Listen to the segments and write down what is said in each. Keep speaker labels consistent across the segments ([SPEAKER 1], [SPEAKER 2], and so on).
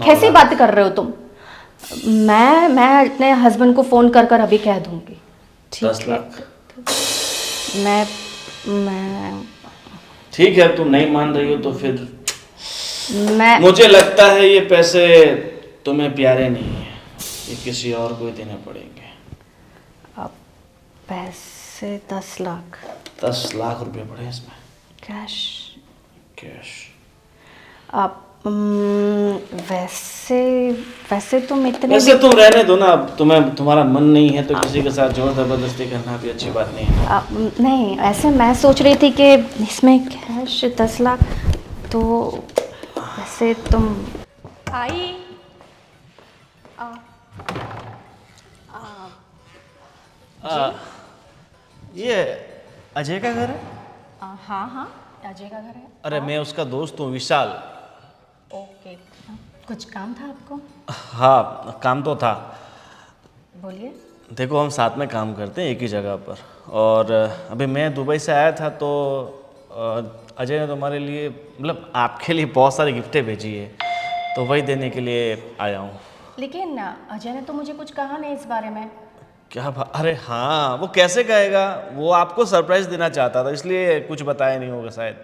[SPEAKER 1] कैसी बातें कर रहे हो तुम? मैं अपने हस्बैंड को फ़ोन कर कर अभी कह दूंगी।
[SPEAKER 2] 10
[SPEAKER 1] ठीक है।
[SPEAKER 2] लाख
[SPEAKER 1] मैं
[SPEAKER 2] ठीक है, तुम नहीं मान रही हो तो फिर
[SPEAKER 1] मैं
[SPEAKER 2] मुझे लगता है ये पैसे तुम्हें प्यारे नहीं है, ये किसी और को ही देने पड़ेंगे।
[SPEAKER 1] अब पैसे 10 लाख
[SPEAKER 2] 10 लाख रुपए पड़े इसमें
[SPEAKER 1] कैश।
[SPEAKER 2] कैश।
[SPEAKER 1] अब वैसे वैसे तुम इतने
[SPEAKER 2] वैसे तुम रहने दो ना, अब तुम्हारा मन नहीं है तो किसी के साथ जोर जबरदस्ती करना भी अच्छी बात नहीं है।
[SPEAKER 1] नहीं, ऐसे मैं सोच रही थी कि इसमें कैश 10 लाख तो वैसे तुम आई
[SPEAKER 2] ये अजय का घर है?
[SPEAKER 1] हाँ हाँ, अजय का घर है।
[SPEAKER 2] अरे मैं उसका दोस्त हूँ, विशाल।
[SPEAKER 1] ओके, कुछ काम था आपको?
[SPEAKER 2] हाँ, काम तो था।
[SPEAKER 1] बोलिए।
[SPEAKER 2] देखो हम साथ में काम करते हैं एक ही जगह पर, और अभी मैं दुबई से आया था तो अजय ने तुम्हारे लिए मतलब आपके लिए बहुत सारी गिफ्टें भेजी है, तो वही देने के लिए आया हूँ।
[SPEAKER 1] लेकिन अजय ने तो मुझे कुछ कहा नहीं इस बारे में।
[SPEAKER 2] क्या बात? अरे हाँ, वो कैसे कहेगा, वो आपको सरप्राइज देना चाहता था इसलिए कुछ बताया नहीं होगा शायद।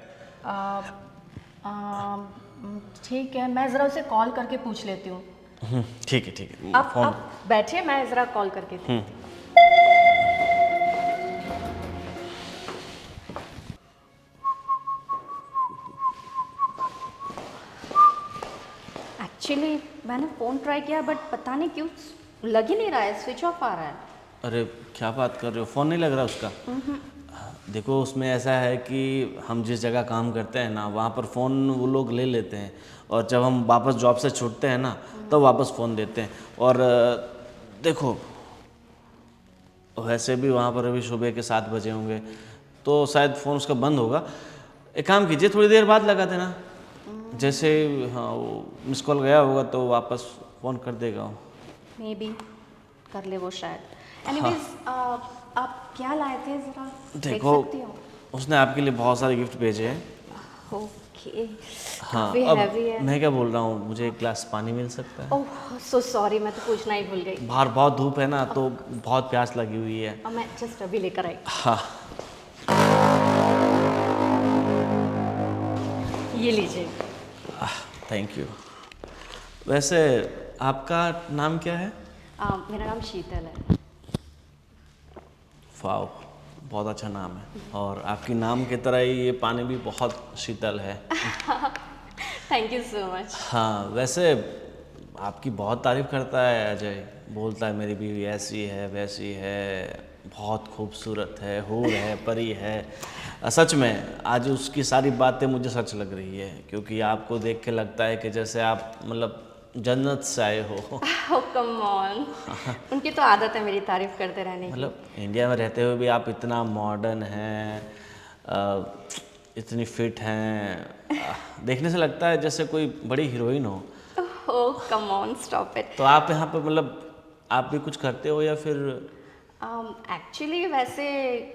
[SPEAKER 1] आ, आ, ठीक है, मैं ज़रा उसे कॉल करके पूछ लेती हूँ।
[SPEAKER 2] ठीक है ठीक है,
[SPEAKER 1] आप
[SPEAKER 2] फोन।
[SPEAKER 1] आप बैठिए, मैं ज़रा कॉल करके देखती हूँ। एक्चुअली मैंने फ़ोन ट्राई किया बट पता नहीं क्यों लग ही नहीं रहा है, स्विच ऑफ आ रहा है।
[SPEAKER 2] अरे क्या बात कर रहे हो, फ़ोन नहीं लग रहा उसका? देखो उसमें ऐसा है कि हम जिस जगह काम करते हैं ना, वहाँ पर फ़ोन वो लोग ले लेते हैं, और जब हम वापस जॉब से छूटते हैं ना तब वापस फ़ोन देते हैं। और देखो वैसे भी वहाँ पर अभी सुबह के 7 बजे होंगे तो शायद फ़ोन उसका बंद होगा। एक काम कीजिए, थोड़ी देर बाद लगा देना, जैसे हाँ वो मिस कॉल गया होगा तो वापस फ़ोन कर देगा वो।
[SPEAKER 1] मे बी कर ले वो शायद। एनीवेज आप क्या लाए थे ज़रा देख
[SPEAKER 2] देखो
[SPEAKER 1] सकती हो?
[SPEAKER 2] उसने आपके लिए बहुत सारे गिफ्ट भेजे हैं।
[SPEAKER 1] ओके,
[SPEAKER 2] हाँ,
[SPEAKER 1] काफ़ी
[SPEAKER 2] अब
[SPEAKER 1] हैवी है।
[SPEAKER 2] मैं क्या बोल रहा हूँ, मुझे एक गिलास पानी मिल सकता है?
[SPEAKER 1] ओह सो सॉरी, मैं तो पूछना ही भूल गई।
[SPEAKER 2] बाहर बहुत धूप है ना तो बहुत प्यास लगी हुई है।
[SPEAKER 1] अब मैं जस्ट अभी लेकर आई।
[SPEAKER 2] हाँ
[SPEAKER 1] ये लीजिए।
[SPEAKER 2] Thank you. वैसे आपका नाम क्या है?
[SPEAKER 1] मेरा नाम शीतल है।
[SPEAKER 2] वाओ, बहुत अच्छा नाम है, और आपकी नाम की तरह ही ये पानी भी बहुत शीतल है।
[SPEAKER 1] Thank you so much.
[SPEAKER 2] हाँ वैसे आपकी बहुत तारीफ़ करता है अजय, बोलता है मेरी बीवी ऐसी है वैसी है, बहुत खूबसूरत है, हूर है, परी है। सच में आज उसकी सारी बातें मुझे सच लग रही है, क्योंकि आपको देख के लगता है कि जैसे आप मतलब जन्नत से आए हो।
[SPEAKER 1] ओह कम ऑन, उनकी तो आदत है मेरी तारीफ करते रहने की।
[SPEAKER 2] मतलब इंडिया में रहते हुए भी आप इतना मॉडर्न हैं, इतनी फिट हैं, देखने से लगता है जैसे कोई बड़ी हीरोइन हो।
[SPEAKER 1] ओह कम ऑन, स्टॉप इट।
[SPEAKER 2] तो आप यहाँ पे मतलब आप भी कुछ करते हो या फिर?
[SPEAKER 1] एक्चुअली वैसे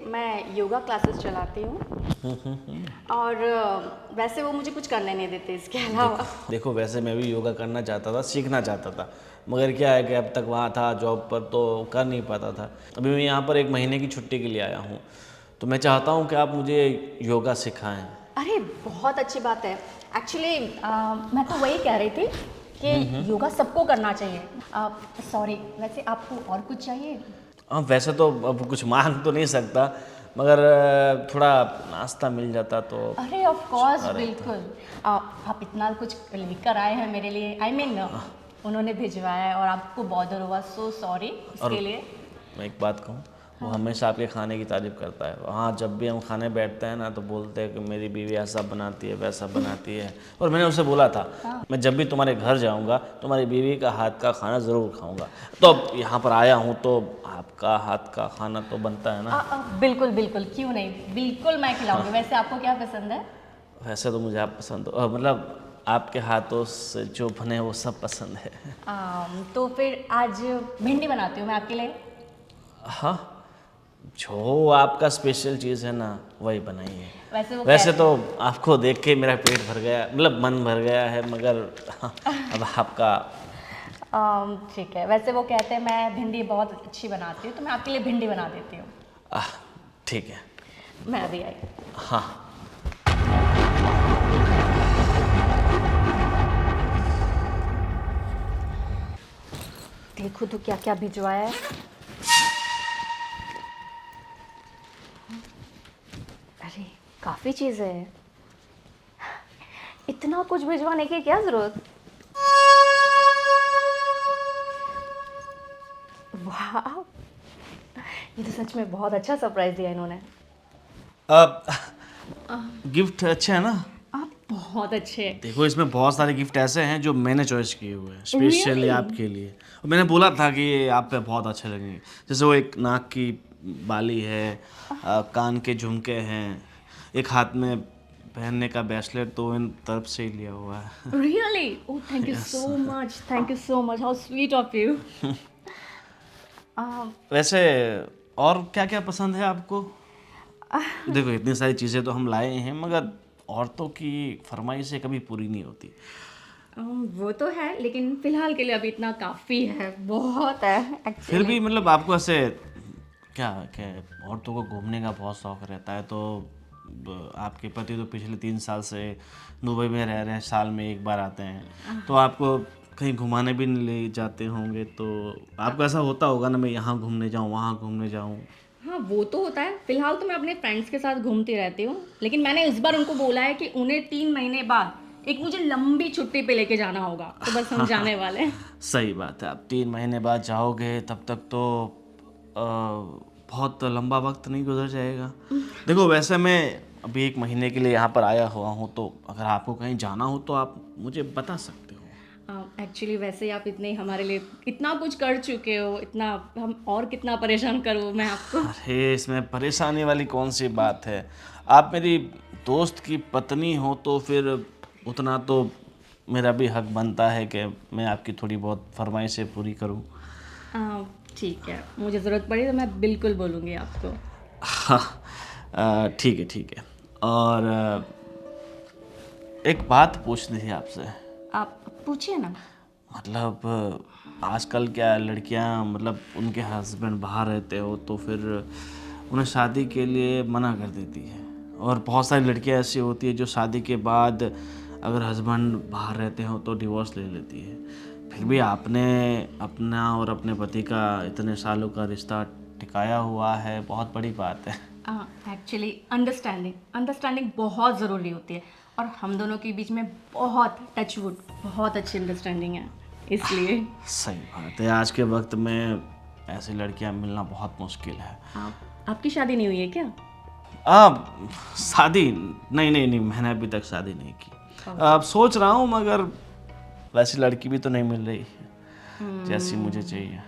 [SPEAKER 1] मैं योगा क्लासेस चलाती हूँ और वैसे वो मुझे कुछ करने नहीं देते इसके अलावा।
[SPEAKER 2] देखो वैसे मैं भी योगा करना चाहता था, सीखना चाहता था, मगर क्या है कि अब तक वहाँ था जॉब पर तो कर नहीं पाता था। अभी मैं यहाँ पर 1 महीने की छुट्टी के लिए आया हूँ, तो मैं चाहता हूँ कि आप मुझे योगा सिखाएं।
[SPEAKER 1] अरे बहुत अच्छी बात है। एक्चुअली मैं तो वही कह रही थी कि योगा सबको करना चाहिए। सॉरी, वैसे आपको और कुछ चाहिए?
[SPEAKER 2] हाँ वैसे तो अब कुछ मांग तो नहीं सकता, मगर थोड़ा नाश्ता मिल जाता तो।
[SPEAKER 1] अरे ऑफ कोर्स, बिल्कुल। आप इतना कुछ लेकर आए हैं मेरे लिए, आई मीन उन्होंने भिजवाया है और आपको बॉदर हुआ, सो सॉरी इसके लिए।
[SPEAKER 2] मैं एक बात कहूँ, वो हमेशा आपके खाने की तारीफ़ करता है। वहाँ जब भी हम खाने बैठते हैं ना तो बोलते हैं कि मेरी बीवी ऐसा बनाती है वैसा बनाती है, और मैंने उसे बोला था मैं जब भी तुम्हारे घर जाऊँगा तुम्हारी बीवी का हाथ का खाना ज़रूर खाऊँगा। तो अब यहाँ पर आया हूँ तो आपका हाथ का खाना तो बनता है ना।
[SPEAKER 1] बिल्कुल बिल्कुल, क्यों नहीं, बिल्कुल मैं खिलाऊंगी। वैसे आपको क्या पसंद है?
[SPEAKER 2] वैसे तो मुझे आप पसंद हो, मतलब आपके हाथों से जो बने वो सब पसंद है।
[SPEAKER 1] तो फिर आज भिंडी बनाती हूँ मैं आपके लिए।
[SPEAKER 2] हाँ, जो आपका स्पेशल चीज़ है ना वही बनाइए।
[SPEAKER 1] वैसे
[SPEAKER 2] तो आपको देख के मेरा पेट भर गया, मतलब मन भर गया है, मगर अब आपका
[SPEAKER 1] ठीक है। वैसे वो कहते हैं मैं भिंडी बहुत अच्छी बनाती हूँ, तो मैं आपके लिए भिंडी बना देती हूँ।
[SPEAKER 2] ठीक है।
[SPEAKER 1] मैं अभी आई।
[SPEAKER 2] हाँ,
[SPEAKER 1] देखो तो क्या क्या भिजवाया है। अरे काफ़ी चीज़ें हैं, इतना कुछ भिजवाने की क्या ज़रूरत। वाह, ये तो सच में बहुत अच्छा सरप्राइज दिया इन्होंने।
[SPEAKER 2] अब गिफ्ट अच्छे है ना?
[SPEAKER 1] आप बहुत अच्छे हैं।
[SPEAKER 2] देखो, इसमें बहुत सारे गिफ्ट ऐसे हैं जो मैंने चॉइस किए हुए हैं स्पेशली
[SPEAKER 1] Really?
[SPEAKER 2] आपके लिए, और मैंने बोला था कि ये आप पे बहुत अच्छे लगेंगे। जैसे वो एक नाक की बाली है, कान के झुमके हैं, एक हाथ में पहनने का ब्रेसलेट तो इन तरफ से ही लिया हुआ है।
[SPEAKER 1] Really? Oh, thank you so much. Thank you so much. How sweet of you.
[SPEAKER 2] वैसे और क्या क्या पसंद है आपको? देखो, इतनी सारी चीज़ें तो हम लाए हैं, मगर औरतों की फरमाइशें कभी पूरी नहीं होती।
[SPEAKER 1] वो तो है, लेकिन फिलहाल के लिए अभी इतना काफ़ी है, बहुत है
[SPEAKER 2] फिर
[SPEAKER 1] एक्चुअली।
[SPEAKER 2] भी मतलब आपको ऐसे क्या क्या औरतों को घूमने का बहुत शौक रहता है, तो आपके पति तो पिछले 3 साल से दुबई में रह रहे हैं, साल में एक बार आते हैं, तो आपको कहीं घुमाने भी नहीं ले जाते होंगे, तो आपको ऐसा होता होगा ना, मैं यहाँ घूमने जाऊँ, वहाँ घूमने जाऊँ।
[SPEAKER 1] हाँ, वो तो होता है। फिलहाल तो मैं अपने फ्रेंड्स के साथ घूमती रहती हूँ, लेकिन मैंने इस बार उनको बोला है कि उन्हें 3 महीने बाद एक मुझे लंबी छुट्टी पे लेके जाना होगा, तो बस हम जाने वाले हैं।
[SPEAKER 2] सही बात है, आप 3 महीने बाद जाओगे, तब तक तो बहुत लंबा वक्त नहीं गुजर जाएगा। देखो, वैसे मैं अभी 1 महीने के लिए यहाँ पर आया हुआ हूँ, तो अगर आपको कहीं जाना हो तो आप मुझे बता सकते हो।
[SPEAKER 1] एक्चुअली वैसे ही आप इतने हमारे लिए इतना कुछ कर चुके हो, इतना हम और कितना परेशान करूँ मैं आपको।
[SPEAKER 2] अरे, इसमें परेशानी वाली कौन सी बात है? आप मेरी दोस्त की पत्नी हो तो फिर उतना तो मेरा भी हक बनता है कि मैं आपकी थोड़ी बहुत फरमाइशें पूरी करूं।
[SPEAKER 1] ठीक है, मुझे ज़रूरत पड़ी तो मैं बिल्कुल बोलूँगी आपको।
[SPEAKER 2] हाँ, ठीक है, ठीक है। और एक बात पूछनी थी आपसे।
[SPEAKER 1] आप पूछिए ना।
[SPEAKER 2] मतलब आजकल क्या लड़कियां, मतलब उनके हस्बैंड बाहर रहते हो तो फिर उन्हें शादी के लिए मना कर देती है, और बहुत सारी लड़कियां ऐसी होती है जो शादी के बाद अगर हस्बैंड बाहर रहते हो तो डिवोर्स ले लेती है। फिर भी आपने अपना और अपने पति का इतने सालों का रिश्ता टिकाया हुआ है, बहुत बड़ी बात है।
[SPEAKER 1] एक्चुअली अंडरस्टैंडिंग बहुत ज़रूरी होती है, और हम दोनों के बीच में बहुत टचवुड बहुत अच्छी अंडरस्टैंडिंग है, इसलिए।
[SPEAKER 2] सही बात है, आज के वक्त में ऐसी लड़कियां मिलना बहुत मुश्किल है।
[SPEAKER 1] आपकी शादी नहीं हुई है क्या?
[SPEAKER 2] शादी नहीं, मैंने अभी तक शादी नहीं की। अब सोच रहा हूँ, मगर वैसी लड़की भी तो नहीं मिल रही है जैसी मुझे चाहिए।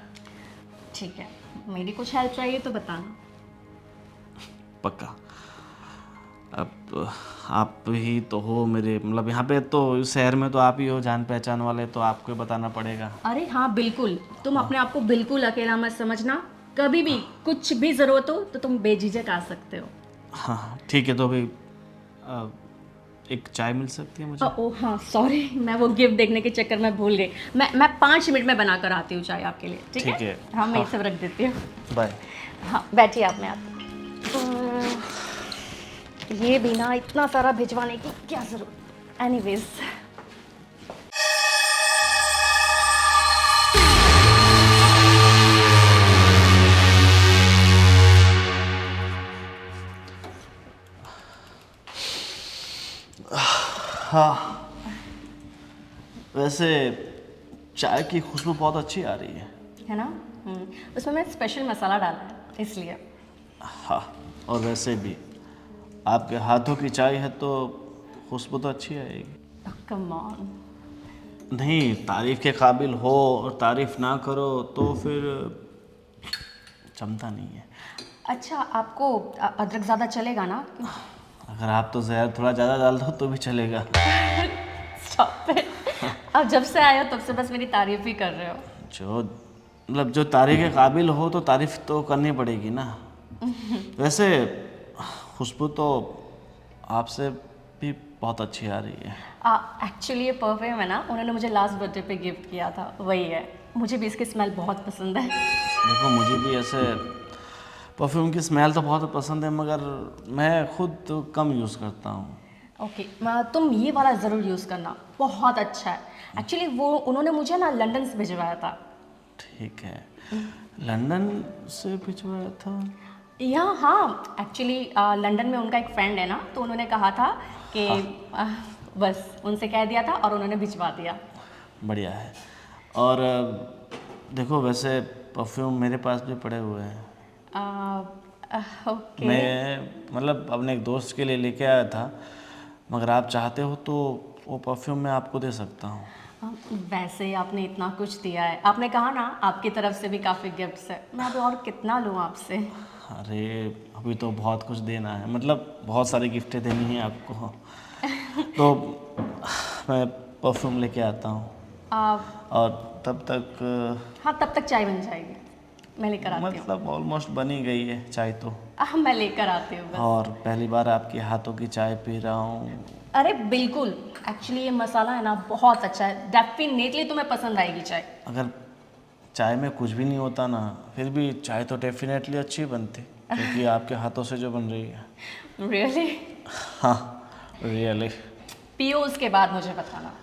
[SPEAKER 1] ठीक है, मेरी कुछ हेल्प चाहिए तो बताना।
[SPEAKER 2] पक्का। अब आप ही तो हो मेरे, मतलब यहाँ पे तो इस शहर में तो आप ही हो जान पहचान वाले, तो आपको ही बताना पड़ेगा।
[SPEAKER 1] अरे हाँ बिल्कुल, तुम अपने आप को बिल्कुल अकेला मत समझना। कभी भी कुछ भी ज़रूरत हो तो तुम बेझिझक आ सकते हो।
[SPEAKER 2] हाँ, ठीक है, तो अभी एक चाय मिल सकती है मुझे?
[SPEAKER 1] ओह हाँ, सॉरी, मैं वो गिफ्ट देखने के चक्कर में भूल गई। मैं 5 मिनट में बना कर आती हूँ चाय आपके लिए, ठीक है? हाँ, मैं ये सब रख देती हूँ।
[SPEAKER 2] बाय।
[SPEAKER 1] हाँ, बैठिए आप, मैं आती हूँ। ये बिना इतना सारा भिजवाने की क्या ज़रूरत। एनीवेज,
[SPEAKER 2] हाँ, वैसे चाय की खुशबू बहुत अच्छी आ रही
[SPEAKER 1] है ना? उसमें मैं स्पेशल मसाला डाला है, इसलिए।
[SPEAKER 2] हाँ, और वैसे भी आपके हाथों की चाय है तो खुशबू तो अच्छी आएगी।
[SPEAKER 1] Come on.
[SPEAKER 2] नहीं, तारीफ के काबिल हो और तारीफ ना करो तो फिर जमता नहीं है।
[SPEAKER 1] अच्छा, आपको अदरक ज़्यादा चलेगा ना?
[SPEAKER 2] अगर आप तो जहर थोड़ा ज़्यादा डाल दो तो भी चलेगा।
[SPEAKER 1] Stop it. अब जब से आए हो तब से बस मेरी तारीफ ही कर रहे हो।
[SPEAKER 2] जो तारीफ के काबिल हो तो तारीफ तो करनी पड़ेगी ना। वैसे खुशबू तो आपसे भी बहुत अच्छी आ रही है।
[SPEAKER 1] एक्चुअली ये परफ्यूम है ना, उन्होंने मुझे लास्ट बर्थडे पे गिफ्ट किया था, वही है। मुझे भी इसकी स्मेल बहुत पसंद है।
[SPEAKER 2] देखो मुझे भी ऐसे परफ्यूम की स्मेल तो बहुत पसंद है, मगर मैं खुद तो कम यूज़ करता हूँ।
[SPEAKER 1] ओके, तुम ये वाला ज़रूर यूज़ करना, बहुत अच्छा है। एक्चुअली वो उन्होंने मुझे ना लंदन से भिजवाया था।
[SPEAKER 2] ठीक है, लंदन से भिजवाया था?
[SPEAKER 1] या हाँ, एक्चुअली लंदन में उनका एक फ्रेंड है ना, तो उन्होंने कहा था कि बस उनसे कह दिया था और उन्होंने भिजवा दिया।
[SPEAKER 2] बढ़िया है। और देखो वैसे परफ्यूम मेरे पास भी पड़े हुए हैं।
[SPEAKER 1] ओके।
[SPEAKER 2] मैं मतलब अपने एक दोस्त के लिए लेके आया था, मगर आप चाहते हो तो वो परफ्यूम मैं आपको दे सकता हूँ।
[SPEAKER 1] वैसे ही आपने इतना कुछ दिया है, आपने कहा ना आपकी तरफ से भी काफ़ी गिफ्ट्स है, मैं अभी और कितना लूँ आपसे।
[SPEAKER 2] अरे अभी तो बहुत कुछ देना है, मतलब बहुत सारी गिफ्टें देनी है आपको। तो मैं परफ्यूम लेके आता हूँ और तब तक
[SPEAKER 1] हाँ, तब तक चाय बन जाएगी, मैं लेकर आती हूँ।
[SPEAKER 2] मतलब ऑलमोस्ट बन ही गई है चाय तो।
[SPEAKER 1] मैं लेकर आती हूँ बस।
[SPEAKER 2] और पहली बार आपके हाथों की चाय पी रहा हूँ।
[SPEAKER 1] अरे बिल्कुल, एक्चुअली ये मसाला है ना बहुत अच्छा है, डेफिनेटली तुम्हें पसंद आएगी चाय।
[SPEAKER 2] अगर चाय में कुछ भी नहीं होता ना, फिर भी चाय तो डेफिनेटली अच्छी बनती, क्योंकि आपके हाथों से जो बन रही है।
[SPEAKER 1] रियली?
[SPEAKER 2] हाँ रियली।
[SPEAKER 1] पियो उसके बाद मुझे बताना।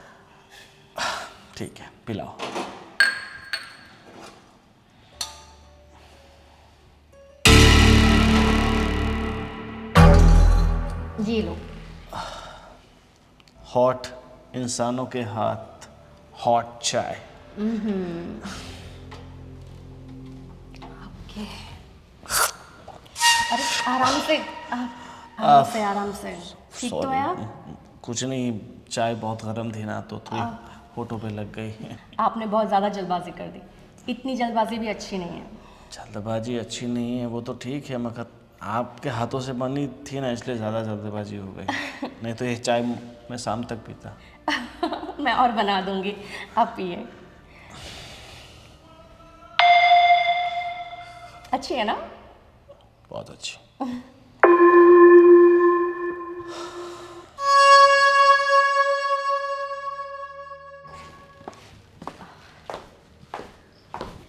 [SPEAKER 2] ठीक है, पिलाओ।
[SPEAKER 1] जी लो।
[SPEAKER 2] हॉट इंसानों के हाथ, हॉट चाय।
[SPEAKER 1] ओके। अरे आराम से, आराम से, आराम से। ठीक तो है आप?
[SPEAKER 2] कुछ नहीं, चाय बहुत गर्म थी ना तो थोड़ी होठों पे लग गई।
[SPEAKER 1] आपने बहुत ज़्यादा जल्दबाजी कर दी, इतनी जल्दबाजी भी अच्छी नहीं है।
[SPEAKER 2] जल्दबाजी अच्छी नहीं है वो तो ठीक है, मगर आपके हाथों से बनी थी ना, इसलिए ज़्यादा जल्दबाजी हो गई। नहीं तो ये चाय मैं शाम तक पीता।
[SPEAKER 1] मैं और बना दूंगी, आप पिए। अच्छी है ना?
[SPEAKER 2] बहुत अच्छी।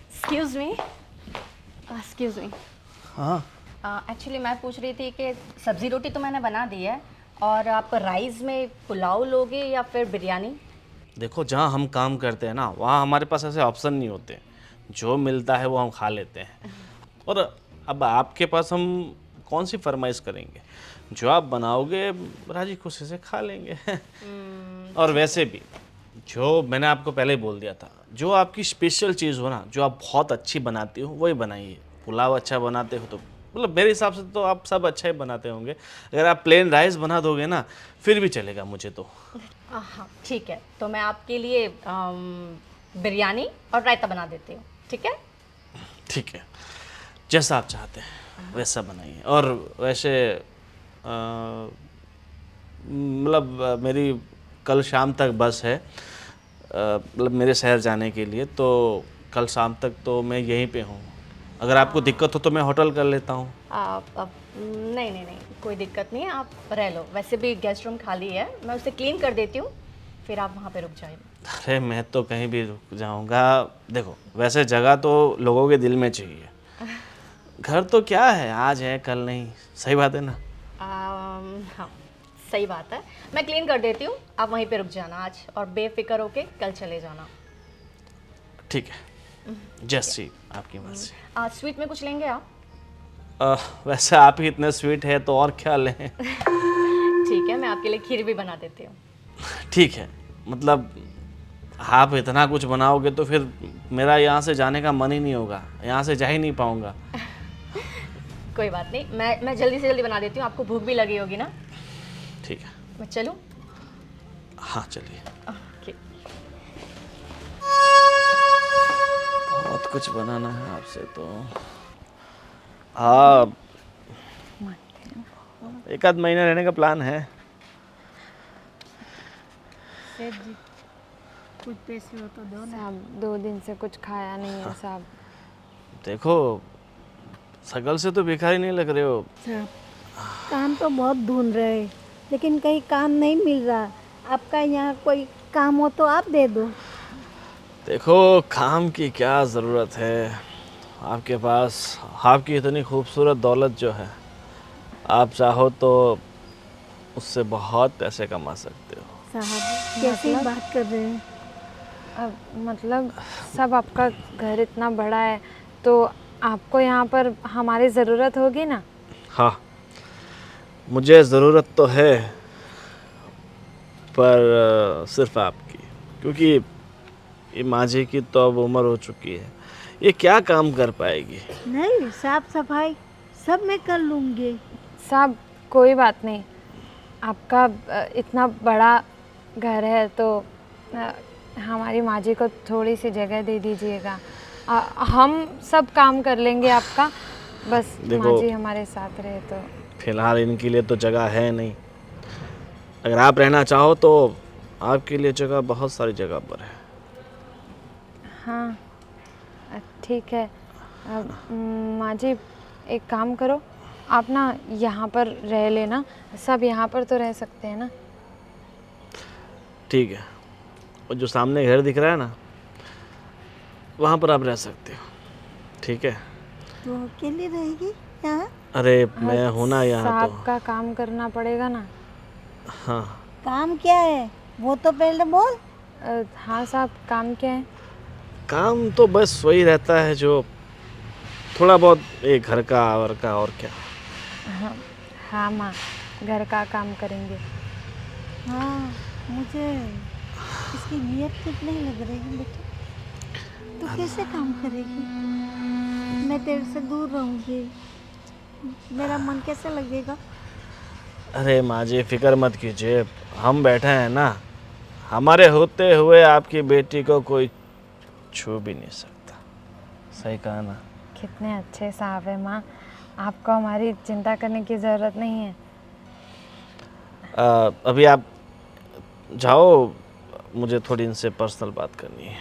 [SPEAKER 1] Excuse me, excuse me.
[SPEAKER 2] हाँ
[SPEAKER 1] एक्चुअली मैं पूछ रही थी कि सब्ज़ी रोटी तो मैंने बना दी है, और आप राइस में पुलाव लोगे या फिर बिरयानी?
[SPEAKER 2] देखो, जहाँ हम काम करते हैं ना, वहाँ हमारे पास ऐसे ऑप्शन नहीं होते, जो मिलता है वो हम खा लेते हैं। और अब आपके पास हम कौन सी फरमाइश करेंगे, जो आप बनाओगे राजी खुशी से खा लेंगे। और वैसे भी जो मैंने आपको पहले ही बोल दिया था, जो आपकी स्पेशल चीज़ हो ना, जो आप बहुत अच्छी बनाती हो वही बनाइए। पुलाव अच्छा बनाते हो तो मतलब मेरे हिसाब से तो आप सब अच्छा ही बनाते होंगे। अगर आप प्लेन राइस बना दोगे ना फिर भी चलेगा मुझे तो।
[SPEAKER 1] हाँ ठीक है, तो मैं आपके लिए बिरयानी और रायता बना देती हूँ, ठीक है?
[SPEAKER 2] ठीक है, जैसा आप चाहते हैं वैसा बनाइए। और वैसे मतलब मेरी कल शाम तक बस है, मतलब मेरे शहर जाने के लिए, तो कल शाम तक तो मैं यहीं पे हूँ। अगर आपको दिक्कत हो तो मैं होटल कर लेता हूँ।
[SPEAKER 1] नहीं नहीं नहीं, कोई दिक्कत नहीं है, आप रह लो। वैसे भी गेस्ट रूम खाली है, मैं उसे क्लीन कर देती हूँ, फिर आप वहाँ पे रुक जाइए।
[SPEAKER 2] अरे मैं तो कहीं भी रुक जाऊँगा। देखो वैसे जगह तो लोगों के दिल में चाहिए, घर तो क्या है, आज है कल नहीं। सही बात है ना?
[SPEAKER 1] हाँ सही बात है, मैं क्लीन कर देती हूँ, आप वहीं पे रुक जाना आज, और बेफिक्र होके कल चले जाना।
[SPEAKER 2] ठीक है, जैसी आपकी मर्जी।
[SPEAKER 1] आज स्वीट में कुछ लेंगे आप?
[SPEAKER 2] वैसे आप ही इतने स्वीट है तो और क्या लें।
[SPEAKER 1] ठीक है, मैं आपके लिए खीर भी बना देती हूँ।
[SPEAKER 2] ठीक है, मतलब आप इतना कुछ बनाओगे तो फिर मेरा यहाँ से जाने का मन ही नहीं होगा, यहाँ से जा ही नहीं पाऊँगा।
[SPEAKER 1] कोई बात नहीं, मैं जल्दी से जल्दी बना देती हूँ, आपको भूख भी लगी होगी ना?
[SPEAKER 2] ठीक है,
[SPEAKER 1] मैं चलूँ?
[SPEAKER 2] हाँ चलिए।
[SPEAKER 1] ओके।
[SPEAKER 2] बहुत कुछ बनाना है आपसे तो। हाँ, एक आध महीना रहने का प्लान है।
[SPEAKER 3] सेठ जी, कुछ पैसे हो तो दो ना।
[SPEAKER 4] साहब 2 दिन से कुछ खाया नहीं है साहब।
[SPEAKER 2] देखो शकल से तो भिखारी नहीं लग रहे हो।
[SPEAKER 3] साहब काम तो बहुत ढूंढ रहे हैं, लेकिन कहीं काम नहीं मिल रहा। आपका यहाँ कोई काम हो तो आप दे दो।
[SPEAKER 2] देखो काम की क्या ज़रूरत है, आपके पास आपकी इतनी खूबसूरत दौलत जो है, आप चाहो तो उससे बहुत पैसे कमा सकते हो।
[SPEAKER 3] साहब कैसी बात कर रहे हैं?
[SPEAKER 4] अब मतलब सब आपका घर इतना बड़ा है तो आपको यहाँ पर हमारी ज़रूरत होगी ना।
[SPEAKER 2] हाँ, मुझे ज़रूरत तो है, पर सिर्फ आपकी, क्योंकि ये माँझी की तो अब उम्र हो चुकी है, ये क्या काम कर पाएगी।
[SPEAKER 3] नहीं, साफ सफाई सब मैं कर लूँगी।
[SPEAKER 4] साहब कोई बात नहीं, आपका इतना बड़ा घर है तो हमारी माँ जी को थोड़ी सी जगह दे दीजिएगा। हम सब काम कर लेंगे आपका, बस माँ जी हमारे साथ रहे तो।
[SPEAKER 2] फिलहाल इनके लिए तो जगह है नहीं, अगर आप रहना चाहो तो आपके लिए जगह बहुत सारी जगह पर है।
[SPEAKER 4] हाँ ठीक है। माँ जी एक काम करो, आप ना यहाँ पर रह लेना, सब यहाँ पर तो रह सकते हैं ना।
[SPEAKER 2] ठीक है, और जो सामने घर दिख रहा है ना, वहाँ पर आप रह सकते हो, ठीक है।
[SPEAKER 3] तो अकेले रहेगी यहाँ?
[SPEAKER 2] अरे मैं हूँ ना यहाँ
[SPEAKER 4] साहब
[SPEAKER 2] तो।
[SPEAKER 4] का काम करना पड़ेगा ना।
[SPEAKER 2] हाँ,
[SPEAKER 3] काम क्या है वो तो पहले बोल।
[SPEAKER 4] हाँ साहब काम क्या है?
[SPEAKER 2] काम तो बस वही रहता है जो थोड़ा बहुत एक घर का और क्या।
[SPEAKER 4] हाँ माँ, घर का काम करेंगे।
[SPEAKER 3] हाँ, मुझे इसकी नीयत ठीक नहीं लग रही है बेटा। तो कैसे काम करेगी? मैं तेरे से दूर रहूँगी, मेरा मन कैसे लगेगा?
[SPEAKER 2] अरे माँ जी फिक्र मत कीजिए, हम बैठे हैं ना, हमारे होते हुए आपकी बेटी को कोई छू भी नहीं सकता। सही कहा ना?
[SPEAKER 4] कितने अच्छे साहब है माँ, आपको हमारी चिंता करने की ज़रूरत नहीं है।
[SPEAKER 2] अभी आप जाओ, मुझे थोड़ी इनसे पर्सनल बात करनी है।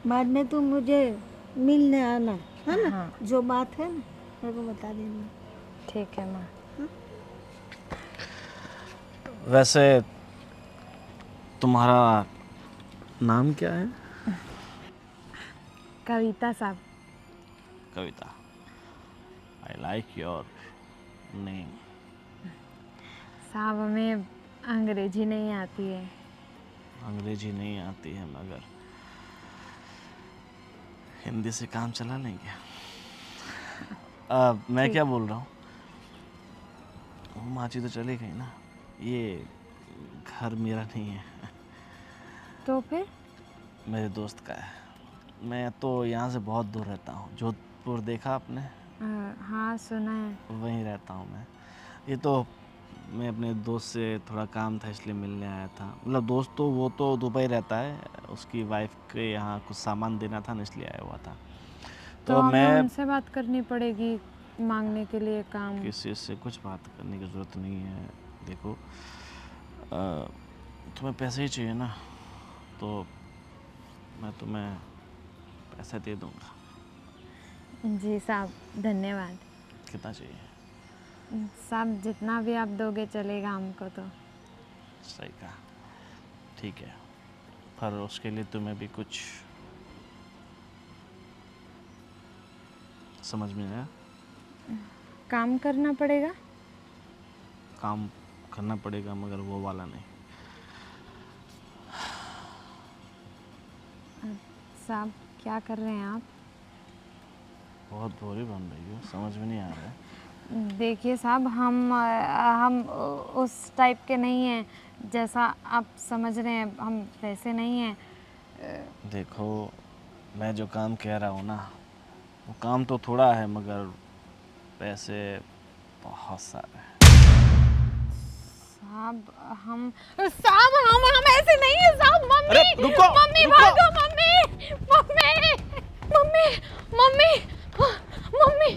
[SPEAKER 3] बाद में तू मुझे मिलने आना, है ना?
[SPEAKER 4] हाँ।
[SPEAKER 3] जो बात है ना मेरे को बता देना।
[SPEAKER 4] ठीक है माँ।
[SPEAKER 2] वैसे तुम्हारा नाम क्या है?
[SPEAKER 4] कविता साहब।
[SPEAKER 2] कविता, आई लाइक योर नेम।
[SPEAKER 4] साहब हमें अंग्रेजी नहीं आती है।
[SPEAKER 2] अंग्रेजी नहीं आती है मगर हिंदी से काम चला लेंगे। मैं क्या बोल रहा हूँ, माँ जी तो चली गई ना, ये घर मेरा नहीं है,
[SPEAKER 4] तो फिर?
[SPEAKER 2] मेरे दोस्त का है। मैं तो यहाँ से बहुत दूर रहता हूँ, जोधपुर देखा आपने?
[SPEAKER 4] हाँ सुना है।
[SPEAKER 2] वहीं रहता हूँ मैं। ये तो मैं अपने दोस्त से थोड़ा काम था इसलिए मिलने आया था, मतलब दोस्त तो वो तो दुबई रहता है, उसकी वाइफ के यहाँ कुछ सामान देना था ना, इसलिए आया हुआ था।
[SPEAKER 4] तो हमें
[SPEAKER 2] मैं
[SPEAKER 4] उनसे बात करनी पड़ेगी मांगने के लिए काम।
[SPEAKER 2] किसी से कुछ बात करने की ज़रूरत नहीं है। देखो तुम्हें पैसे ही चाहिए ना, तो मैं तुम्हें पैसे दे दूँगा।
[SPEAKER 4] जी साहब धन्यवाद।
[SPEAKER 2] कितना चाहिए?
[SPEAKER 4] साहब जितना भी आप दोगे चलेगा हमको तो।
[SPEAKER 2] सही कहा, ठीक है, पर उसके लिए तुम्हें भी कुछ समझ में आया?
[SPEAKER 4] काम करना पड़ेगा।
[SPEAKER 2] काम करना पड़ेगा मगर वो वाला नहीं।
[SPEAKER 4] साहब क्या कर रहे हैं आप?
[SPEAKER 2] बहुत भोरी बन रही हो, समझ में नहीं आ रहा है।
[SPEAKER 4] देखिए साहब हम उस टाइप के नहीं हैं, जैसा आप समझ रहे हैं हम वैसे नहीं हैं।
[SPEAKER 2] देखो मैं जो काम कह रहा हूँ ना, वो काम तो थोड़ा है मगर पैसे बहुत सारे हैं।
[SPEAKER 4] साहब हम ऐसे नहीं है साहब। मम्मी,
[SPEAKER 2] अरे रुको,
[SPEAKER 4] मम्मी
[SPEAKER 2] रुको।
[SPEAKER 4] भागो, mummy mummy mummy mummy mummy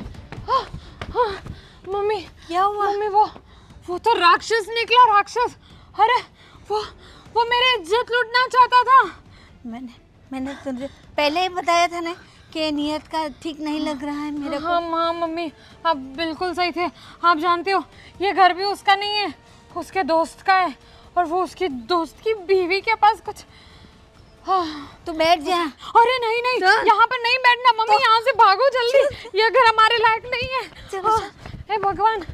[SPEAKER 4] mummy
[SPEAKER 3] क्या हुआ?
[SPEAKER 4] मम्मी वो तो राक्षस निकला, राक्षस। अरे वो मेरे इज्जत लूटना चाहता था।
[SPEAKER 3] मैंने तुझे पहले ही बताया था ना कि नियत का ठीक नहीं लग रहा है मेरे को।
[SPEAKER 4] हाँ हाँ मम्मी, आप बिल्कुल सही थे। आप जानते हो ये घर भी उसका नहीं है, उसके दोस्त का है, और वो उसकी दोस्त की बीवी के पास कुछ। हाँ।
[SPEAKER 3] तू बैठ जा।
[SPEAKER 4] अरे नहीं नहीं, यहाँ पर नहीं बैठना मम्मी, यहाँ से भागो जल्दी, ये घर हमारे लायक नहीं है।
[SPEAKER 3] चलो,
[SPEAKER 4] हाँ, हे भगवान।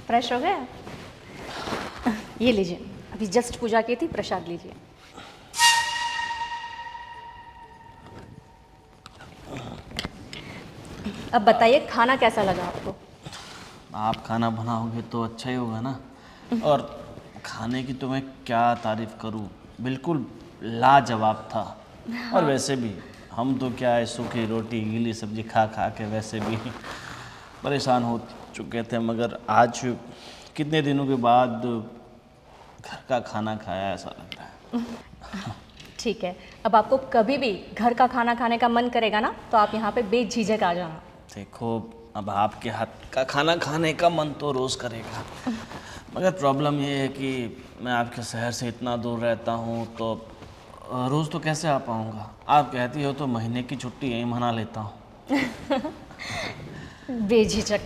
[SPEAKER 1] फ्रेश हो गया? ये लीजिए, अभी जस्ट पूजा की थी, प्रसाद लीजिए। अब बताइए खाना कैसा लगा आपको?
[SPEAKER 2] आप खाना बनाओगे तो अच्छा ही होगा ना। और खाने की तो मैं क्या तारीफ़ करूं, बिल्कुल लाजवाब था। और वैसे भी हम तो क्या है, सूखी रोटी गीली सब्जी खा खा के वैसे भी परेशान हो चुके थे, मगर आज कितने दिनों के बाद घर का खाना खाया ऐसा लग रहा है।
[SPEAKER 1] ठीक है, अब आपको कभी भी घर का खाना खाने का मन करेगा ना, तो आप यहाँ पे बेझिझक आ जाना।
[SPEAKER 2] देखो, अब आपके हाथ का खाना खाने का मन तो रोज़ करेगा, मगर प्रॉब्लम ये है कि मैं आपके शहर से इतना दूर रहता हूँ, तो रोज़ तो कैसे आ पाऊँगा। आप कहती हो तो महीने की छुट्टी यहीं मना लेता हूँ।
[SPEAKER 1] बेझिझक,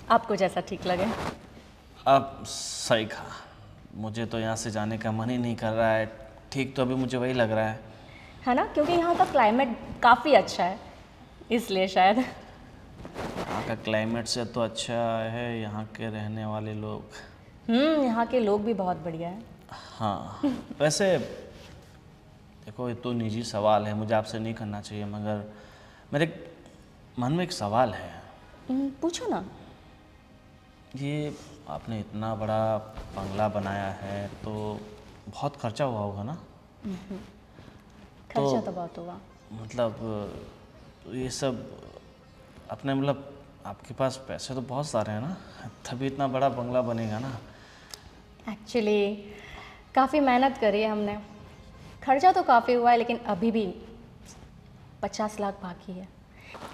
[SPEAKER 1] आपको जैसा ठीक लगे।
[SPEAKER 2] अब सही कहा, मुझे तो यहाँ से जाने का मन ही नहीं कर रहा है। ठीक तो अभी मुझे वही लग रहा
[SPEAKER 1] है ना, क्योंकि यहाँ का क्लाइमेट काफ़ी अच्छा है, इसलिए शायद।
[SPEAKER 2] यहाँ का क्लाइमेट से तो अच्छा है यहाँ के रहने वाले लोग।
[SPEAKER 1] यहाँ के लोग भी बहुत बढ़िया है।
[SPEAKER 2] हाँ, वैसे देखो, ये तो निजी सवाल है, मुझे आपसे नहीं करना चाहिए, मगर मेरे मन में एक सवाल है।
[SPEAKER 1] पूछो ना।
[SPEAKER 2] ये आपने इतना बड़ा बंगला बनाया है तो बहुत खर्चा हुआ होगा ना?
[SPEAKER 1] खर्चा तो बहुत होगा।
[SPEAKER 2] मतलब ये सब अपने, मतलब आपके पास पैसे तो बहुत सारे हैं ना, तभी इतना बड़ा बंगला बनेगा ना।
[SPEAKER 1] एक्चुअली काफ़ी मेहनत करी है हमने, खर्चा तो काफ़ी हुआ है, लेकिन अभी भी 50 लाख बाकी है।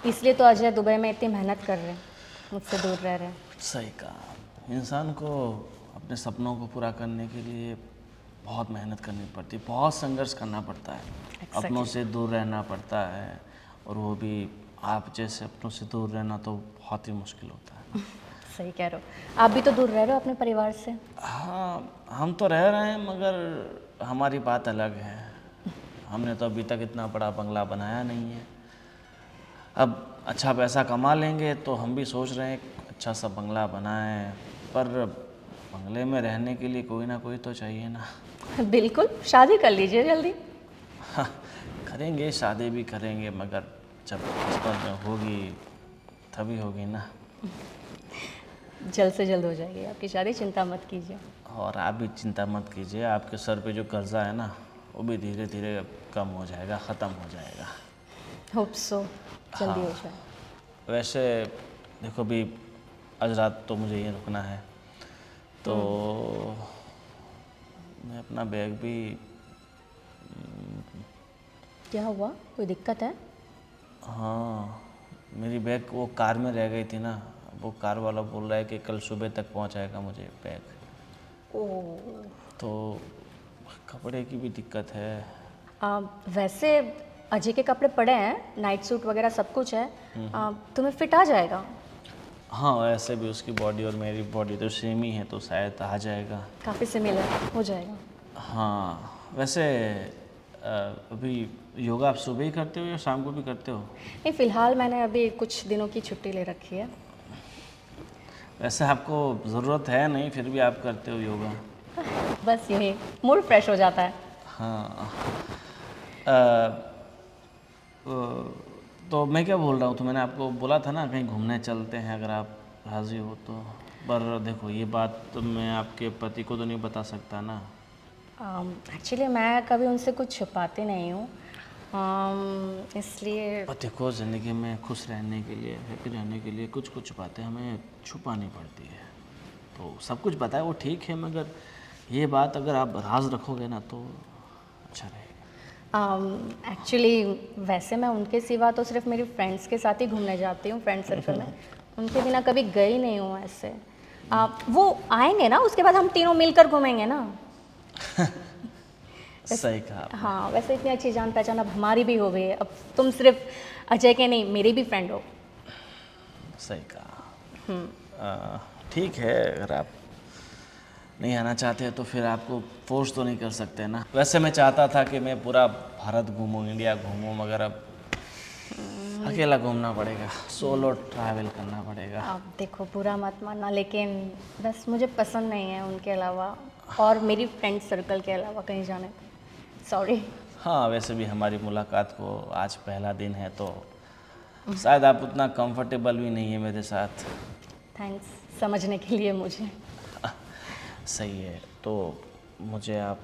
[SPEAKER 1] इसलिए तो अजय दुबई में इतनी मेहनत कर रहे हैं, मुझसे दूर रह रहे हैं।
[SPEAKER 2] सही कहा, इंसान को अपने सपनों को पूरा करने के लिए बहुत मेहनत करनी पड़ती है, बहुत संघर्ष करना पड़ता है।
[SPEAKER 1] Exactly.
[SPEAKER 2] अपनों से दूर रहना पड़ता है, और वो भी आप जैसे अपनों से दूर रहना तो बहुत ही मुश्किल होता है।
[SPEAKER 1] सही कह रहे हो, आप भी तो दूर रह रहे हो अपने परिवार से।
[SPEAKER 2] हाँ, हम तो रह रहे हैं, मगर हमारी बात अलग है। हमने तो अभी तक इतना बड़ा बंगला बनाया नहीं है। अब अच्छा पैसा कमा लेंगे तो हम भी सोच रहे हैं अच्छा सा बंगला बनाएं, पर बंगले में रहने के लिए कोई ना कोई तो चाहिए ना।
[SPEAKER 1] बिल्कुल, शादी कर लीजिए जल्दी।
[SPEAKER 2] हाँ, करेंगे, शादी भी करेंगे, मगर जब किस्मत में होगी तभी होगी ना।
[SPEAKER 1] जल्द से जल्द हो जाएगी आपकी शादी, चिंता मत कीजिए।
[SPEAKER 2] और आप भी चिंता मत कीजिए, आपके सर पे जो कर्जा है ना, वो भी धीरे धीरे कम हो जाएगा, ख़त्म हो जाएगा।
[SPEAKER 1] होप सो जल्दी हो जाए।
[SPEAKER 2] वैसे देखो, भी आज रात तो मुझे यहीं रुकना है, तो मैं अपना बैग भी।
[SPEAKER 1] क्या हुआ, कोई दिक्कत है?
[SPEAKER 2] हाँ, मेरी बैग वो कार में रह गई थी ना, वो कार वाला बोल रहा है कि कल सुबह तक पहुंचाएगा मुझे बैग।
[SPEAKER 1] ओह,
[SPEAKER 2] तो कपड़े की भी दिक्कत है।
[SPEAKER 1] वैसे अजय के कपड़े पड़े हैं, नाइट सूट वगैरह सब कुछ है, तुम्हें फिट आ जाएगा।
[SPEAKER 2] हाँ, वैसे भी उसकी बॉडी और मेरी बॉडी तो सेम ही है, तो शायद आ जाएगा।
[SPEAKER 1] काफ़ी सिमिलर हो जाएगा।
[SPEAKER 2] हाँ, वैसे अभी योगा आप सुबह ही करते हो या शाम को भी करते हो?
[SPEAKER 1] नहीं, फ़िलहाल मैंने अभी कुछ दिनों की छुट्टी ले रखी है।
[SPEAKER 2] वैसे आपको ज़रूरत है नहीं, फिर भी आप करते हो योगा?
[SPEAKER 1] बस यही, मूड फ्रेश हो जाता है।
[SPEAKER 2] हाँ। तो मैं क्या बोल रहा हूँ, तो मैंने आपको बोला था ना कहीं घूमने चलते हैं, अगर आप राज़ी हो तो। पर देखो, ये बात तो मैं आपके पति को तो नहीं बता सकता ना।
[SPEAKER 1] एक्चुअली मैं कभी उनसे कुछ छुपाती नहीं हूँ, इसलिए।
[SPEAKER 2] और देखो, ज़िंदगी में खुश रहने के लिए, हैप्पी रहने के लिए कुछ कुछ बातें हमें छुपानी पड़ती है। तो सब कुछ बताए वो ठीक है, मगर ये बात अगर आप राज रखोगे ना तो अच्छा रहेगा।
[SPEAKER 1] एक्चुअली वैसे मैं उनके सिवा तो सिर्फ मेरी फ्रेंड्स के साथ ही घूमने जाती हूँ, फ्रेंड सर्कल में। उनके बिना कभी गई नहीं हूँ ऐसे। वो आएंगे ना, उसके बाद हम तीनों मिलकर घूमेंगे ना।
[SPEAKER 2] सही कहा आपने।
[SPEAKER 1] हाँ, वैसे इतनी अच्छी जान पहचान अब हमारी भी हो गई है। अब तुम सिर्फ अजय के नहीं, मेरी भी फ्रेंड हो।
[SPEAKER 2] सही कहा। ठीक है, अगर आप नहीं आना चाहते हैं तो फिर आपको फोर्स तो नहीं कर सकते ना। वैसे मैं चाहता था कि मैं पूरा भारत घूमूं, इंडिया घूमूं, मगर अब अकेला घूमना पड़ेगा, सोलो ट्रैवल करना पड़ेगा।
[SPEAKER 1] अब देखो, बुरा मत मानना, लेकिन बस मुझे पसंद नहीं है उनके अलावा और मेरी फ्रेंड सर्कल के अलावा कहीं जाने को। सॉरी।
[SPEAKER 2] हाँ, वैसे भी हमारी मुलाकात को आज पहला दिन है तो शायद आप उतना कंफर्टेबल भी नहीं है मेरे साथ।
[SPEAKER 1] थैंक्स समझने के लिए मुझे।
[SPEAKER 2] सही है, तो मुझे आप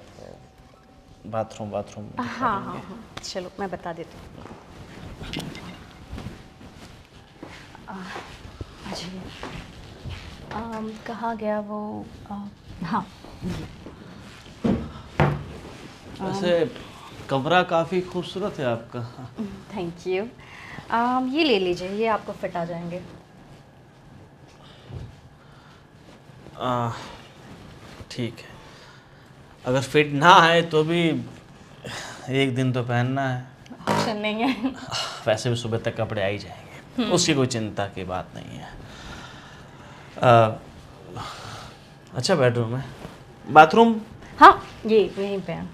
[SPEAKER 2] बाथरूम
[SPEAKER 1] हाँ हाँ हाँ, चलो मैं बता देती हूँ। जी, कहाँ गया वो? हाँ,
[SPEAKER 2] वैसे कमरा काफ़ी खूबसूरत है आपका।
[SPEAKER 1] Thank you. ये ले लीजिए, ये आपको फिट आ जाएंगे।
[SPEAKER 2] ठीक है, अगर फिट ना आए तो भी एक दिन तो पहनना है।
[SPEAKER 1] ऑप्शन नहीं है।
[SPEAKER 2] वैसे भी सुबह तक कपड़े आ ही जाएंगे, उसकी कोई चिंता की बात नहीं है। अच्छा बेडरूम है, बाथरूम?
[SPEAKER 1] हाँ, ये यहीं पे है।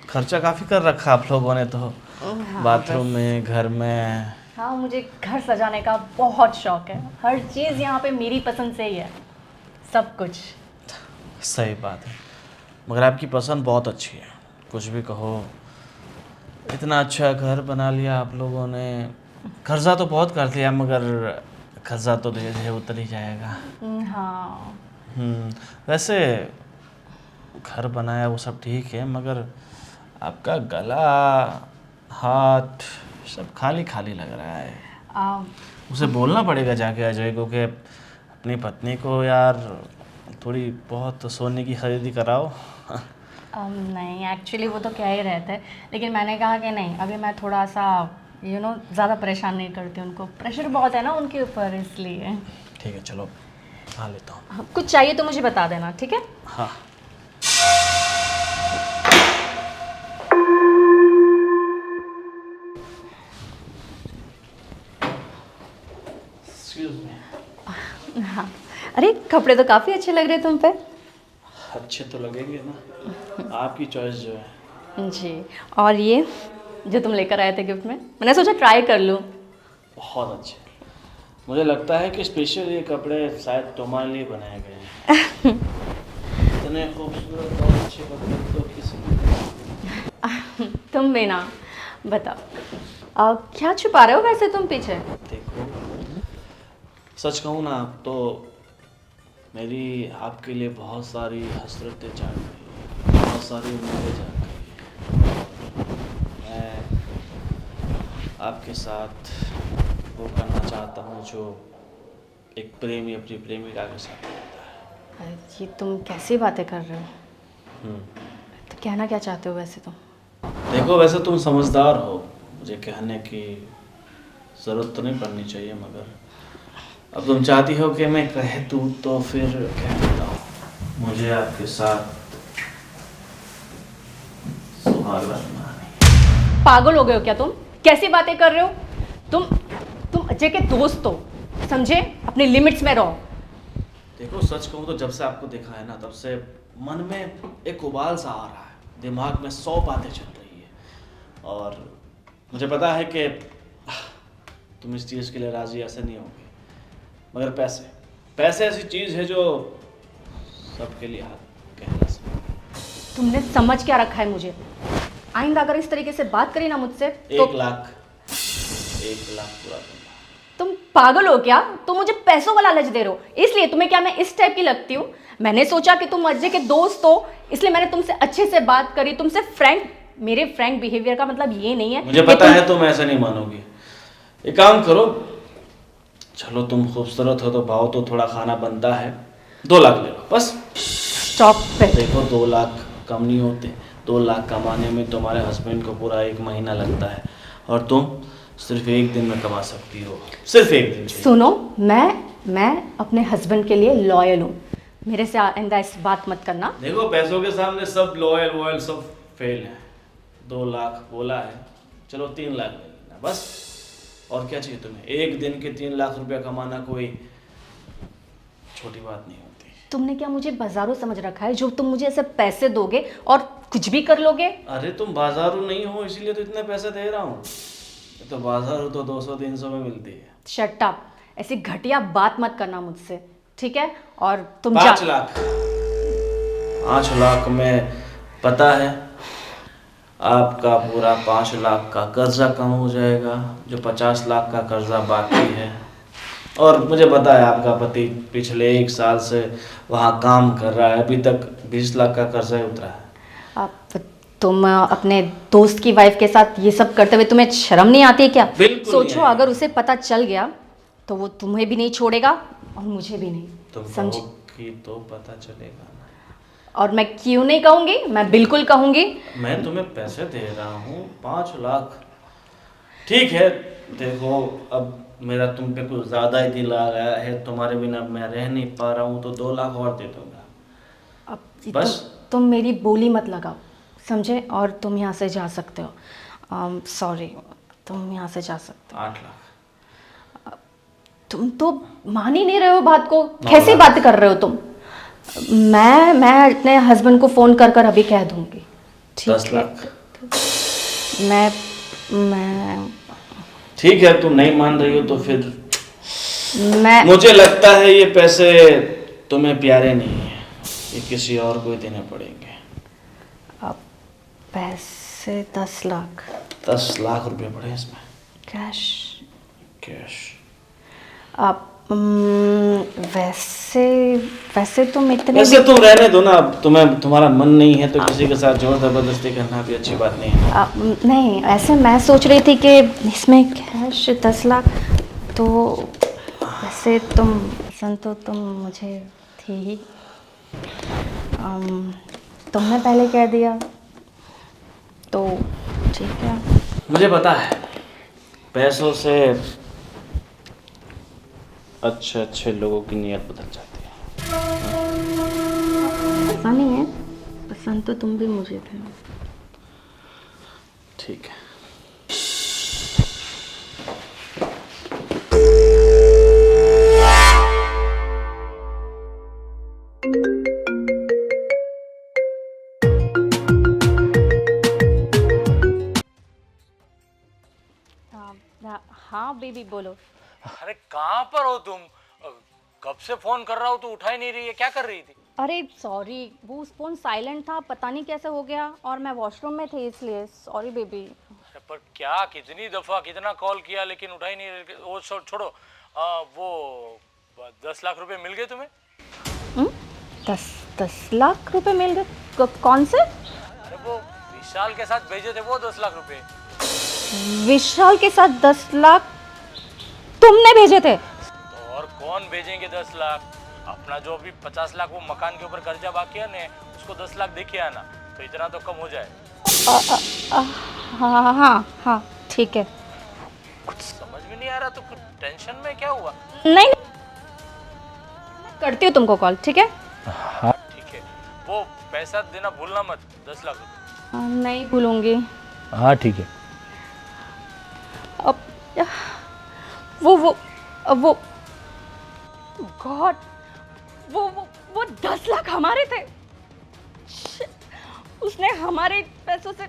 [SPEAKER 2] खर्चा काफ़ी कर रखा आप लोगों ने तो, बाथरूम में, घर में।
[SPEAKER 1] हाँ, मुझे घर सजाने का बहुत शौक है। हर चीज़ यहाँ पे मेरी पसंद से ही है, सब कुछ।
[SPEAKER 2] सही बात है, मगर आपकी पसंद बहुत अच्छी है, कुछ भी कहो। इतना अच्छा घर बना लिया आप लोगों ने, कर्जा तो बहुत कर लिया, मगर कर्जा तो धीरे धीरे उतर ही जाएगा।
[SPEAKER 1] हाँ,
[SPEAKER 2] वैसे घर बनाया वो सब ठीक है, मगर आपका गला, हाथ सब खाली खाली लग रहा है। उसे बोलना पड़ेगा जाके अजय को कि अपनी पत्नी को यार थोड़ी बहुत सोने की खरीदी कराओ।
[SPEAKER 1] नहीं, एक्चुअली वो तो क्या ही रहता है, लेकिन मैंने कहा कि नहीं, अभी मैं थोड़ा सा ज़्यादा परेशान नहीं करती उनको। प्रेशर बहुत है ना उनके ऊपर, इसलिए।
[SPEAKER 2] ठीक है, चलो खा लेता हूँ।
[SPEAKER 1] कुछ चाहिए तो मुझे बता देना, ठीक है?
[SPEAKER 2] हाँ।
[SPEAKER 1] हाँ, अरे कपड़े तो काफ़ी अच्छे लग रहे हैं तुम पे।
[SPEAKER 2] अच्छे तो लगेंगे ना, आपकी चॉइस जो है।
[SPEAKER 1] जी, और ये जो तुम लेकर आए थे गिफ्ट में, मैंने सोचा ट्राई कर लूँ।
[SPEAKER 2] बहुत अच्छे, मुझे लगता है कि स्पेशल ये कपड़े शायद तुम्हारे लिए बनाए गए हैं। इतने खूबसूरत और अच्छे कपड़े तो किसी ने।
[SPEAKER 1] तुम भी ना, बताओ क्या छुपा रहे हो वैसे तुम पीछे?
[SPEAKER 2] देखो, सच कहूँ ना तो मेरी आपके लिए बहुत सारी हसरतें जाग गई, बहुत सारी उम्मीदें जाग गई। मैं आपके साथ वो करना चाहता हूँ जो एक प्रेमी अपनी प्रेमिका के साथ करता है।
[SPEAKER 1] ये तुम कैसी बातें कर रहे हो? तो कहना क्या चाहते हो वैसे तुम?
[SPEAKER 2] देखो, वैसे तुम समझदार हो, मुझे कहने की ज़रूरत तो नहीं पड़नी चाहिए, मगर अब तुम चाहती हो कि मैं कह दूँ तो फिर कह देता हूँ। मुझे आपके साथ सुहाग रात मनानी।
[SPEAKER 1] पागल हो गए हो क्या तुम? कैसी बातें कर रहे हो तुम अजय के दोस्त हो, समझे? अपनी लिमिट्स में रहो।
[SPEAKER 2] देखो, सच कहूँ तो जब से आपको देखा है ना, तब से मन में एक उबाल सा आ रहा है, दिमाग में 100 बातें चल रही है, और मुझे पता है कि तुम इस चीज़ के लिए राजी ऐसे नहीं होगी, मगर पैसे ऐसी चीज़ है जो सबके लिए हाथ कहला सकती।
[SPEAKER 1] तुमने समझ क्या रखा है मुझे? आइंदा अगर इस तरीके से बात करी ना मुझसे तो
[SPEAKER 2] 1 लाख पूरा दूंगा।
[SPEAKER 1] तुम पागल हो क्या? तुम मुझे पैसों का लालच दे रहे हो, इसलिए तुम्हें क्या मैं इस टाइप की लगती हूँ? मैंने सोचा कि तुम अजय के दोस्त हो, इसलिए मैंने तुमसे अच्छे से बात करी, तुमसे मेरे फ्रैंक बिहेवियर का मतलब ये नहीं है।
[SPEAKER 2] मुझे पता है तुम ऐसा नहीं मानोगी। एक काम करो, चलो तुम खूबसूरत हो तो भाव तो थोड़ा खाना बनता है, 2 लाख ले लो बस।
[SPEAKER 1] स्टॉप पे।
[SPEAKER 2] देखो, 2 लाख कम नहीं होते, 2 लाख कमाने में तुम्हारे हस्बैंड को पूरा 1 महीना लगता है, और तुम सिर्फ 1 दिन में कमा सकती हो, सिर्फ 1 दिन।
[SPEAKER 1] सुनो, मैं अपने हस्बैंड के लिए लॉयल हूँ, मेरे से आइंदा इस बात मत करना।
[SPEAKER 2] देखो पैसों के सामने सब लॉयल वॉयल सब फेल है। 2 लाख बोला है, चलो 3 लाख ले लेना बस। और क्या चाहिए तुम्हें? एक दिन के 3 लाख रुपया कमाना कोई छोटी बात नहीं होती।
[SPEAKER 1] तुमने क्या मुझे बाजारू समझ रखा है जो तुम मुझे ऐसे पैसे दोगे और कुछ भी कर लोगे?
[SPEAKER 2] अरे तुम बाजारू नहीं हो इसीलिए तो इतने पैसे दे रहा हूँ। तो बाजारू तो 200-300 में मिलती है।
[SPEAKER 1] शट अप, ऐसी घटिया बात मत करना मुझसे, ठीक है? और तुम
[SPEAKER 2] 5 लाख 5 लाख में पता है आपका पूरा 5 लाख का कर्जा कम हो जाएगा, जो 50 लाख का कर्जा बाकी है। और मुझे पता है आपका पति पिछले 1 साल से वहाँ काम कर रहा है, अभी तक 20 लाख का कर्जा ही उतरा है।
[SPEAKER 1] अब तुम अपने दोस्त की वाइफ के साथ ये सब करते हुए तुम्हें शर्म नहीं आती है क्या?
[SPEAKER 2] बिल्कुल
[SPEAKER 1] सोचो
[SPEAKER 2] नहीं।
[SPEAKER 1] अगर उसे पता चल गया तो वो तुम्हें भी नहीं छोड़ेगा और मुझे भी नहीं।
[SPEAKER 2] तुम
[SPEAKER 1] समझी?
[SPEAKER 2] कहोगी तो पता चलेगा ना।
[SPEAKER 1] और मैं क्यों नहीं कहूँगी, मैं बिल्कुल कहूँगी।
[SPEAKER 2] मैं तुम्हें पैसे दे रहा हूँ 5 लाख, ठीक है। देखो अब मेरा तुम पे कुछ ज़्यादा ही दिल आ गया है, तुम्हारे बिना मैं रह नहीं पा रहा हूँ, तो 2 लाख और दे दूँगा
[SPEAKER 1] अब
[SPEAKER 2] बस।
[SPEAKER 1] तुम मेरी बोली मत लगाओ, समझे? और तुम यहाँ से जा सकते हो। सॉरी, तुम यहाँ से जा सकते
[SPEAKER 2] 8 लाख
[SPEAKER 1] हो। तुम तो मान ही नहीं रहे हो बात को।
[SPEAKER 2] 9
[SPEAKER 1] कैसी
[SPEAKER 2] लाख।
[SPEAKER 1] बात कर रहे हो तुम? मैं अपने हस्बैंड को फ़ोन कर कर अभी कह दूँगी,
[SPEAKER 2] 10
[SPEAKER 1] ठीक है?
[SPEAKER 2] लाख
[SPEAKER 1] मैं
[SPEAKER 2] ठीक है। तुम नहीं मान रही हो तो फिर
[SPEAKER 1] मैं
[SPEAKER 2] मुझे लगता है ये पैसे तुम्हें प्यारे नहीं है, ये किसी और को ही देने पड़ेंगे।
[SPEAKER 1] अब पैसे 10 लाख
[SPEAKER 2] 10 लाख रुपए पड़े इसमें
[SPEAKER 1] कैश।
[SPEAKER 2] कैश।
[SPEAKER 1] अब वैसे तुम इतने
[SPEAKER 2] वैसे तुम रहने दो ना, अब तुम्हारा मन नहीं है तो किसी के साथ जोर जबरदस्ती करना भी अच्छी बात नहीं है।
[SPEAKER 1] नहीं, ऐसे मैं सोच रही थी कि इसमें कैश 10 लाख तो वैसे पसंद तो तुम मुझे थी ही। तुमने पहले कह दिया तो ठीक है।
[SPEAKER 2] मुझे पता है पैसों से अच्छे अच्छे लोगों की नीयत बदल जाती है।
[SPEAKER 1] ऐसा नहीं है, पसंद तो तुम भी मुझे थे।
[SPEAKER 2] ठीक है।
[SPEAKER 1] हाँ बेबी बोलो।
[SPEAKER 5] अरे कहाँ पर हो तुम? कब से फोन कर रहा हूँ तो उठा ही नहीं रही है, क्या कर रही थी?
[SPEAKER 1] अरे सॉरी, वो फ़ोन साइलेंट था, पता नहीं कैसे हो गया, और मैं वॉशरूम में थी इसलिए। Sorry baby.
[SPEAKER 5] अरे पर क्या, कितनी दफा कितना कॉल किया लेकिन उठा ही नहीं रही। वो छोड़ो, वो 10 लाख रुपए मिल गए तुम्हें?
[SPEAKER 1] 10 लाख रुपए मिल गए? कौन से?
[SPEAKER 5] अरे वो विशाल के साथ भेजे थे वो 10 लाख रुपए।
[SPEAKER 1] विशाल के साथ 10 लाख तुमने भेजे थे?
[SPEAKER 5] तो और कौन भेजेंगे 10 लाख? अपना जो अभी 50 लाख वो मकान के ऊपर कर्जा बाकी है ना, उसको 10 लाख देखिए आना, तो इतना तो कम हो जाए।
[SPEAKER 1] हाँ हाँ हाँ ठीक है।
[SPEAKER 5] कुछ समझ में नहीं आ रहा तो कुछ टेंशन में क्या हुआ?
[SPEAKER 1] नहीं, करती हूँ तुमको कॉल, ठीक है?
[SPEAKER 5] हाँ ठीक है, वो पैसा देना भूलना मत, 10 लाख रुपए।
[SPEAKER 1] नहीं भूलूंगी।
[SPEAKER 5] हाँ ठीक है।
[SPEAKER 1] अब वो गॉड, वो 10 लाख हमारे थे। Shit, उसने हमारे पैसों से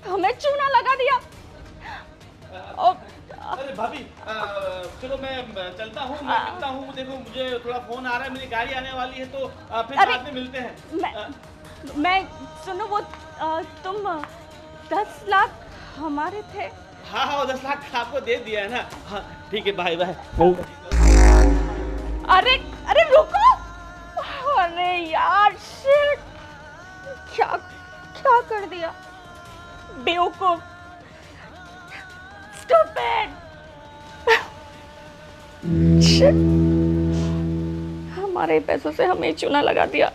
[SPEAKER 1] हमें चूना लगा दिया।
[SPEAKER 2] अरे भाभी, चलो मैं चलता हूँ, मैं मिलता हूँ। देखो मुझे थोड़ा फोन आ रहा है, मेरी गाड़ी आने वाली है, तो फिर
[SPEAKER 1] अरे,
[SPEAKER 2] बाद में मिलते हैं।
[SPEAKER 1] मैं सुनो, वो तुम 10 लाख हमारे थे।
[SPEAKER 2] हाँ हाँ, वो 10 लाख आपको दे दिया है ना। हाँ ठीक है, बाय बाय।
[SPEAKER 1] अरे अरे रुको, अरे यार शिट, क्या क्या कर दिया, बेवकूफ, स्टूपिड। शिट, हमारे पैसों से हमें चूना लगा दिया।